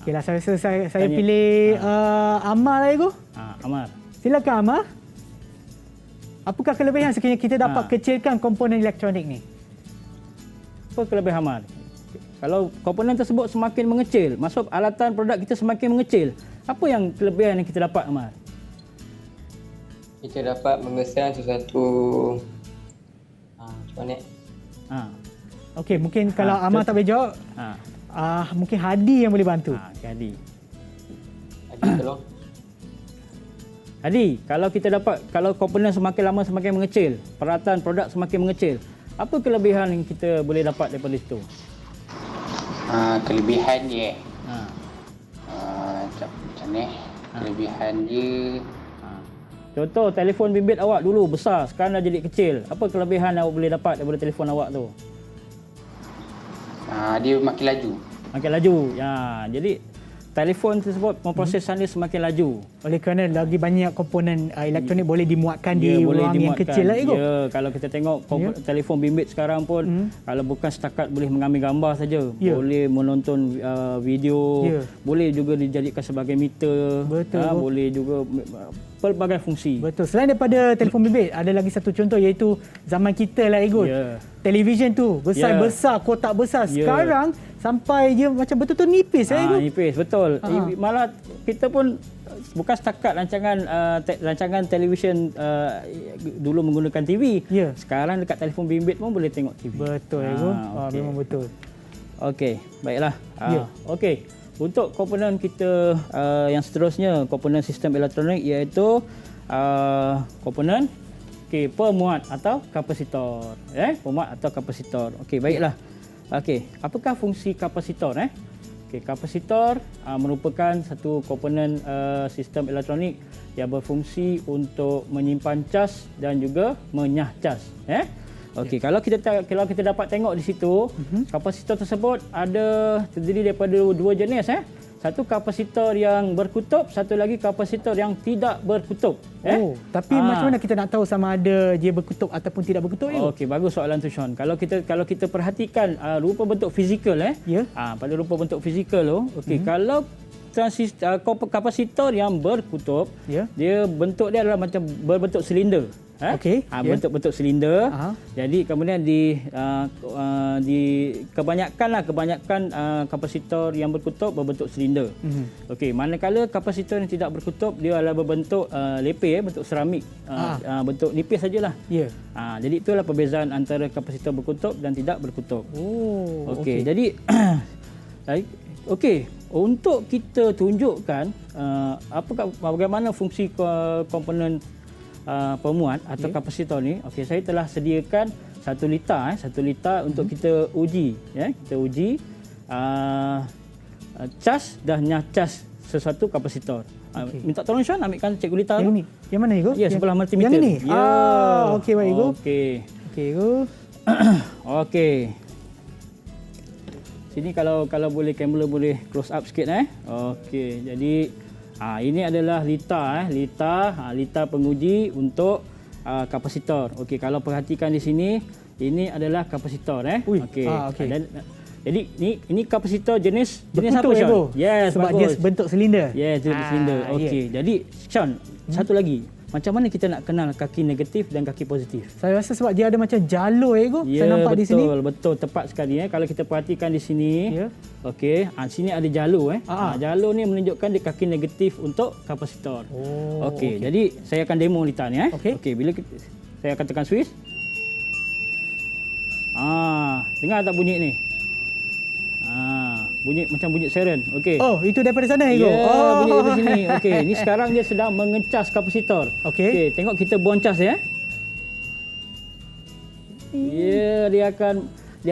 Okeylah, saya rasa saya pilih Amar lah, cikgu. Amar. Silakan Amar. Apakah kelebihan sekiranya kita dapat kecilkan komponen elektronik ni? Apa kelebihan Amar? Kalau komponen tersebut semakin mengecil, maksud alatan produk kita semakin mengecil, apa yang kelebihan yang kita dapat, Amar? Kita dapat mengesan sesuatu macam mana? Okey, mungkin kalau Amar tak boleh jawab, mungkin Hadi yang boleh bantu. Hadi. Hadi tolong. Hadi, kalau komponen semakin lama semakin mengecil, peralatan produk semakin mengecil, apa kelebihan yang kita boleh dapat daripada situ? Kelebihan dia macam ni. Kelebihan dia contoh, telefon bimbit awak dulu besar, sekarang dah jadi kecil. Apa kelebihan awak boleh dapat daripada telefon awak tu? Dia makin laju. Makin laju. Jadi telefon tersebut memprosesan dia semakin laju. Oleh kerana lagi banyak komponen elektronik boleh dimuatkan di ruang yang kecil lah, cikgu. Ya, kalau kita tengok telefon bimbit sekarang pun kalau bukan setakat boleh mengambil gambar saja, boleh menonton video, boleh juga dijadikan sebagai meter, boleh juga pelbagai fungsi. Betul. Selain daripada telefon bimbit, ada lagi satu contoh iaitu zaman kita lah, cikgu. Televisyen tu besar-besar, kotak besar. Sekarang sampai dia macam betul-betul nipis, cikgu. Nipis, betul. Malah kita pun bukan setakat rancangan televisyen dulu menggunakan TV. Sekarang dekat telefon bimbit pun boleh tengok TV. Betul, cikgu. Memang betul. Okey, baiklah. Okey. Untuk komponen kita yang seterusnya, komponen sistem elektronik iaitu komponen pemuat atau kapasitor. Pemuat atau kapasitor. Okey, baiklah. Okey, apakah fungsi kapasitor? Kapasitor merupakan satu komponen sistem elektronik yang berfungsi untuk menyimpan cas dan juga menyah cas. Okey, kalau kita dapat tengok di situ, kapasitor tersebut terdiri daripada dua jenis. Satu kapasitor yang berkutub, satu lagi kapasitor yang tidak berkutub. Tapi macam mana kita nak tahu sama ada dia berkutub ataupun tidak berkutub? Okey, bagus soalan tu, Sean. Kalau kita perhatikan rupa bentuk fizikal, pada rupa bentuk fizikal tu, kalau kapasitor yang berkutub, dia bentuk dia adalah macam berbentuk silinder. Okey, bentuk-bentuk silinder. Aha. Jadi kemudian di kebanyakan kapasitor yang berkutub berbentuk silinder. Okey, manakala kapasitor yang tidak berkutub dia adalah berbentuk lepeh, bentuk seramik, bentuk nipis sajalah. Ya. Jadi itulah perbezaan antara kapasitor berkutub dan tidak berkutub. Oh, Okey, jadi okey, untuk kita tunjukkan bagaimana fungsi komponen pemuat atau kapasitor ni, okey, saya telah sediakan 1 liter untuk kita uji, ya. Kita uji cas dan nyacas sesuatu kapasitor. Minta tolong Sean ambilkan cikgu liter Yang tu. ni. Yang mana Ego? Ya, sebelah multimeter. Yang ini? Ya. Okey baik Ego. Okey. Okey Ego. Okey. Sini kalau boleh kamera boleh close up sikit Okey. Jadi ini adalah liter penguji untuk kapasitor. Okey, kalau perhatikan di sini ini adalah kapasitor Okey. Okey. Jadi ini kapasitor jenis apa Berkutub, Sean? Ego. Yes, Sebab bagus. dia bentuk silinder. Yes, dia silinder. Okey. Jadi Sean, satu lagi. Macam mana kita nak kenal kaki negatif dan kaki positif? Saya rasa sebab dia ada macam jalur Ego. Ya, Saya nampak di sini. Betul, tepat sekali Kalau kita perhatikan di sini, Ya. okey, sini ada jalur jalur ni menunjukkan dia kaki negatif untuk kapasitor. Okey, jadi saya akan demo liter ni Okey, bila saya akan tekan switch. Dengar tak bunyi ni? Bunyi macam bunyi siren. Okey. Oh, itu daripada sana Ego. Ya, bunyi dari sini. Okey, ni sekarang dia sedang mengecas kapasitor. Okey, tengok kita buang cas Ya, dia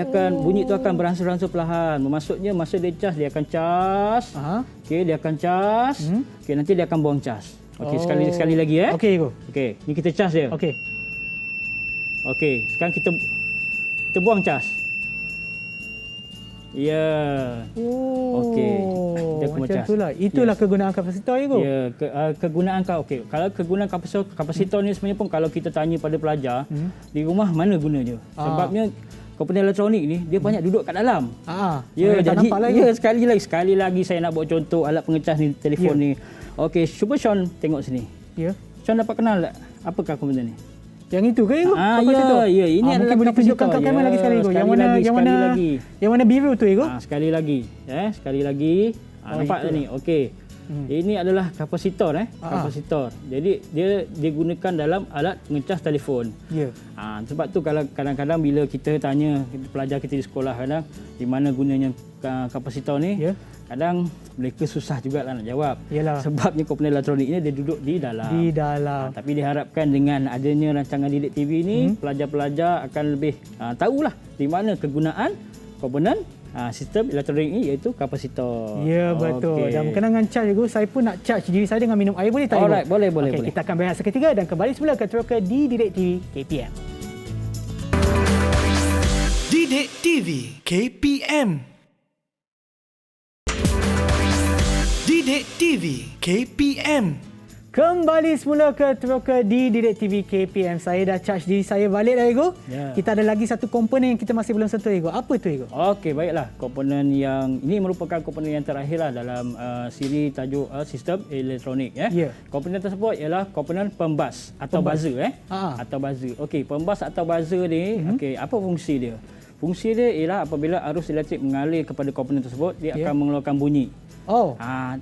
akan bunyi tu akan beransur-ansur perlahan. Maksudnya masa dia cas dia akan cas. Okey, dia akan cas. Okey, nanti dia akan buang cas. Okey, sekali lagi Okey Ego. Okey, ni kita cas dia. Okey. Okey, sekarang kita buang cas. Ya. Okey. Macam itulah. Itulah kegunaan kapasitor Ego. Ya, kegunaan okey. Kalau kegunaan kapasitor ni sebenarnya pun kalau kita tanya pada pelajar di rumah mana gunanya? Sebabnya komponen elektronik ni dia banyak duduk kat dalam. Ya, jadi sekali lagi saya nak buat contoh alat pengecas ni telefon ni. Okey, cuba Sean tengok sini. Ya. Sean dapat kenal tak apakah komponen ni? Yang itu ke Ego? Ya, ini adalah mungkin boleh tunjukkan kat kamera lagi sekali Ego. Yang mana biru tu Ego? Sekali lagi. Sekali lagi. Nampak tak ni? Okey. Ini adalah kapasitor kapasitor. Jadi dia digunakan dalam alat pengecas telefon. Ya. Sebab tu kalau kadang-kadang bila kita tanya pelajar kita di sekolah kadang di mana gunanya kapasitor ni, kadang mereka susah jugalah nak jawab. Yalah. Sebabnya komponen elektronik ni dia duduk di dalam. Tapi diharapkan dengan adanya rancangan Didik TV ni, pelajar-pelajar akan lebih tahulah di mana kegunaan komponen sistem elektronik ini iaitu kapasitor. Ya, betul. Dan berkenaan dengan charge Ego, saya pun nak charge diri saya dengan minum air. Boleh tak Ego? Alright, boleh. Kita akan berehat seketika dan kembali semula ke Teroka di Didik TV KPM. Didik TV KPM. Didik TV KPM. Kembali semula ke Teroka di Didik TV KPM. Saya dah charge diri saya balik dah Ego. Kita ada lagi satu komponen yang kita masih belum sentuh Ego. Apa tu Ego? Okey, baiklah. Komponen yang ini merupakan komponen yang terakhirlah dalam siri tajuk sistem elektronik Komponen tersebut ialah komponen pembas atau buzzer atau buzzer. Okey, pembas atau buzzer ni okey, apa fungsi dia? Fungsi dia ialah apabila arus elektrik mengalir kepada komponen tersebut, dia akan mengeluarkan bunyi.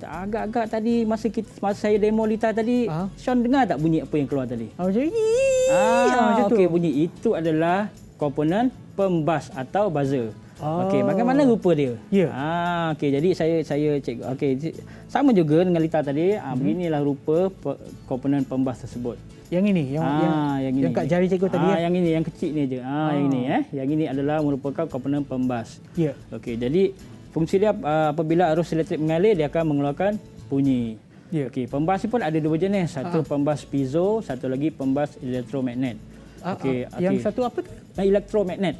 Agak-agak tadi masa saya demo liter tadi, Sean dengar tak bunyi apa yang keluar tadi? Macam tu. Okey, bunyi itu adalah komponen pembas atau buzzer. Okey, bagaimana rupa dia? Okey, jadi saya cek. Okey, sama juga dengan liter tadi. Beginilah rupa komponen pembas tersebut. Yang ini, yang kat jari cikgu tadi yang ini, yang kecil ni je. Yang ini Yang ini adalah merupakan komponen pembas. Okey, jadi fungsi dia apabila arus elektrik mengalir dia akan mengeluarkan bunyi. Okey, pembas ni pun ada dua jenis. Satu pembas piezo, satu lagi pembas elektromagnet. Okey. Yang satu apa tu? Elektromagnet.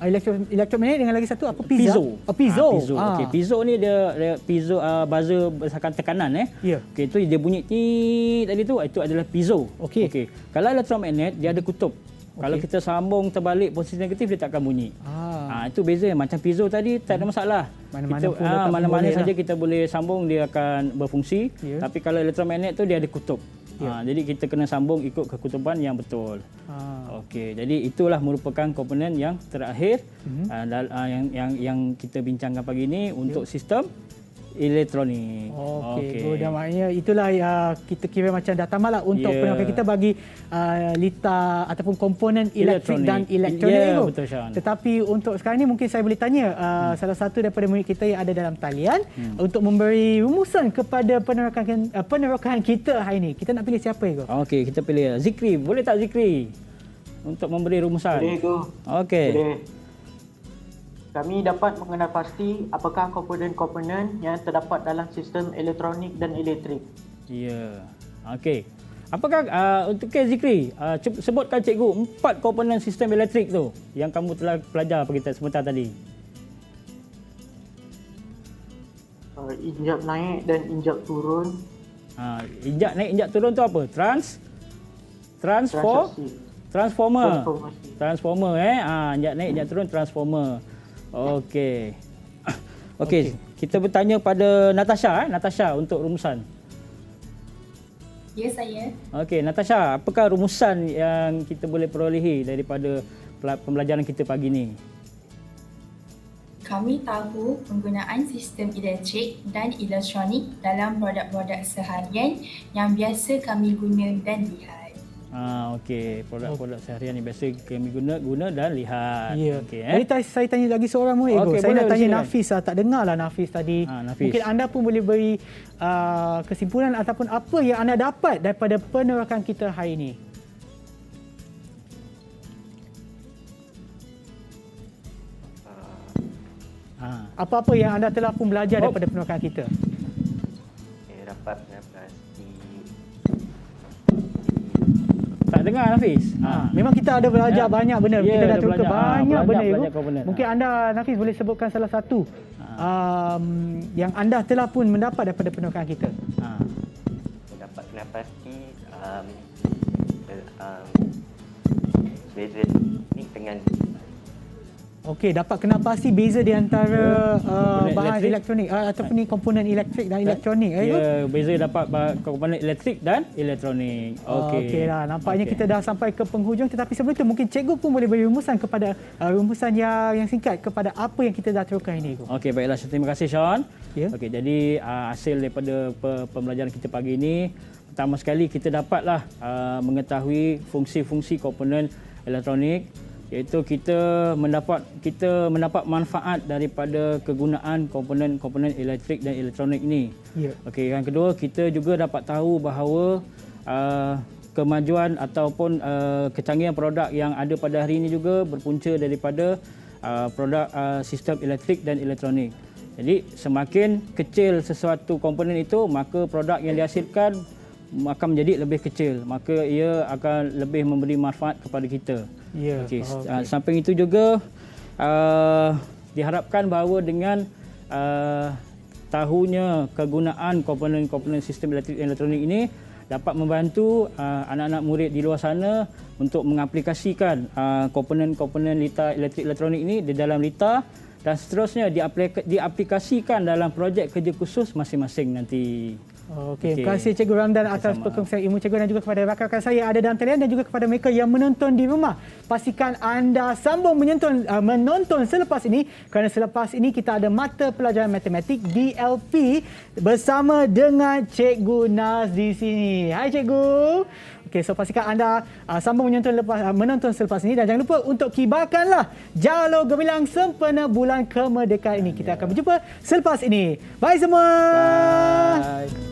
Elektromagnet dengan lagi satu apa? Piezo. Piezo. Piezo. Okey, piezo ni dia piezo buzzer berdasarkan tekanan Okey, itu dia bunyi tadi tu, itu adalah piezo. Okey. Kalau elektromagnet dia ada kutub. Kalau kita sambung terbalik posisi negatif dia tak akan bunyi. Itu beza. Macam piezo tadi tak ada masalah. Mana-mana mana-mana saja kita boleh sambung dia akan berfungsi. Tapi kalau elektromagnet tu dia ada kutub. Jadi kita kena sambung ikut kekutuban yang betul. Okey, jadi itulah merupakan komponen yang terakhir yang kita bincangkan pagi ini untuk sistem elektronik. Okey. Dan maknanya itulah kita kira macam dah tamatlah untuk penerokan kita bagi litar ataupun komponen elektrik dan elektronik. Betul, Syaun. Tetapi untuk sekarang ni mungkin saya boleh tanya salah satu daripada murid kita yang ada dalam talian untuk memberi rumusan kepada penerokan kita hari ini. Kita nak pilih siapa, Ego? Okey, kita pilih Zikri. Boleh tak Zikri untuk memberi rumusan? Boleh, Ego. Okey. Boleh. Kami dapat mengenal pasti apakah komponen-komponen yang terdapat dalam sistem elektronik dan elektrik. Ya. Okey. Apakah untuk Zikri, sebutkan cikgu 4 komponen sistem elektrik tu yang kamu telah pelajar pada kita sebentar tadi. Injap naik dan injap turun. Injak naik, injak turun tu apa? Transformer. Transformer injak naik, injak turun transformer. Okey. Okey, kita bertanya pada Natasha Natasha untuk rumusan. Ya, saya. Okey, Natasha, apakah rumusan yang kita boleh perolehi daripada pembelajaran kita pagi ni? Kami tahu penggunaan sistem elektrik dan elektronik dalam produk-produk seharian yang biasa kami guna dan lihat. Okey, produk-produk seharian yang biasa kami guna dan lihat. Ya. Okey, Jadi saya tanya lagi seorang murid, Ego. Saya nak tanya Nafis, tak dengarlah Nafis tadi. Nafis. Mungkin anda pun boleh beri kesimpulan ataupun apa yang anda dapat daripada penerokan kita hari ini. Apa-apa yang anda telah pun belajar daripada penerokan kita? Dapat pasti. Tak dengar Nafis? Memang kita ada belajar banyak benda. Kita dah terluka banyak benda, Ego. Mungkin anda anda, Nafis, boleh sebutkan salah satu yang anda telah pun mendapat daripada penerokan kita. Dapat kena pasti beza ni dengan Okey, dapat kenal pasti beza di antara bahan elektronik ataupun ni komponen elektrik dan elektronik. Ya, beza dapat komponen elektrik dan elektronik. Okeylah, nampaknya kita dah sampai ke penghujung, tetapi sebelum itu mungkin cikgu pun boleh beri rumusan kepada rumusan yang singkat kepada apa yang kita dah teruskan ini. Okey, baiklah, terima kasih Sean. Ya. Okey, jadi hasil daripada pembelajaran kita pagi ini, pertama sekali kita dapatlah mengetahui fungsi-fungsi komponen elektronik, iaitu kita mendapat manfaat daripada kegunaan komponen-komponen elektrik dan elektronik ini. Ya. Okey, yang kedua, kita juga dapat tahu bahawa kemajuan ataupun kecanggihan produk yang ada pada hari ini juga berpunca daripada produk sistem elektrik dan elektronik. Jadi semakin kecil sesuatu komponen itu, maka produk yang dihasilkan akan menjadi lebih kecil, maka ia akan lebih memberi manfaat kepada kita. Ya. Okey, samping itu juga diharapkan bahawa dengan tahunya kegunaan komponen-komponen sistem elektrik dan elektronik ini dapat membantu anak-anak murid di luar sana untuk mengaplikasikan komponen-komponen litar elektrik elektronik ini di dalam litar dan seterusnya diaplikasikan dalam projek kerja khusus masing-masing nanti. Okey, terima kasih Cikgu Ramdan atas perkongsian ilmu cikgu dan juga kepada rakan-rakan saya yang ada dalam talian dan juga kepada mereka yang menonton di rumah. Pastikan anda sambung menonton selepas ini kerana selepas ini kita ada mata pelajaran matematik DLP bersama dengan Cikgu Naz di sini. Hai Cikgu. Okey, so pastikan anda sambung menonton selepas ini dan jangan lupa untuk kibarkanlah Jalo Gemilang sempena bulan kemerdekaan ini. Kita akan berjumpa selepas ini. Bye semua. Bye.